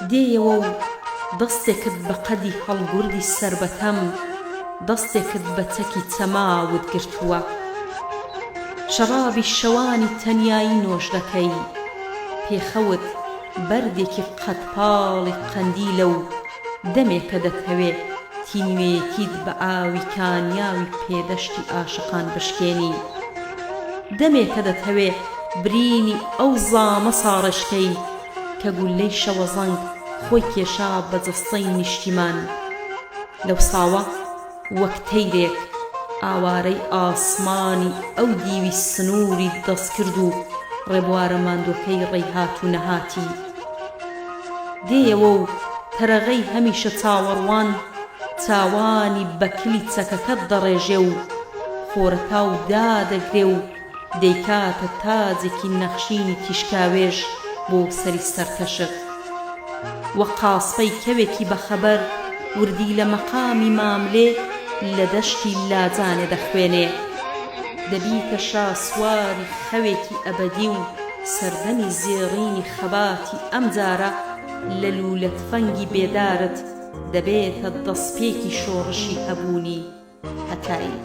دێیەوە و دەستێکت بە قەدی هەڵگوردی سەربەتەم، دەستێکت بە چەکی چەماوت گرتووە. شەرابی شەوانی تەنیایی نۆش دەکەی، پێخەوت بەردێکی قەتپاڵی قەندیلە و دەمێکە دەتەوێ تینوێتیت بە ئاوی کانیاوی پێدەشتی ئاشقان بشکێنی، دەمێکە دەتەوێ برینی ئەو زامە ساڕشکەی کە گولەی شەوەزەنگ خۆی کێشا بە جستەی نیشتیمان. لەو ساوە وەک تەیرێک ئاوارەی ئاسمانی ئەو دیوی سنووری دەست کرد و ڕێبوارە ماندووەکەی ڕێیهات و نەهاتی. دێیەوە و تەرەغەی هەمیشە چاوەڕوان چاوانی بەکلی چەکەکەت دەڕێژێ و خۆرەتا و دادەگرێ و دەیکاتە تاجێکی نەخشینی تیشکاوێژ بۆ سەری سەرکەشت. وەک قاسپەی کەوێکی بەخەبەر وردی لە مەقامی ماملێ لە دەشتی لاجانێ دەخوێنێ، دەبیتە شاسواری خەوێکی ئەبەدی و سەردەمی زێڕینی خەباتی ئەم جارە لە لولە تفەنگی بێدارت دەبێتە دەستپێکی شۆڕشی هەبوونی هەتایی.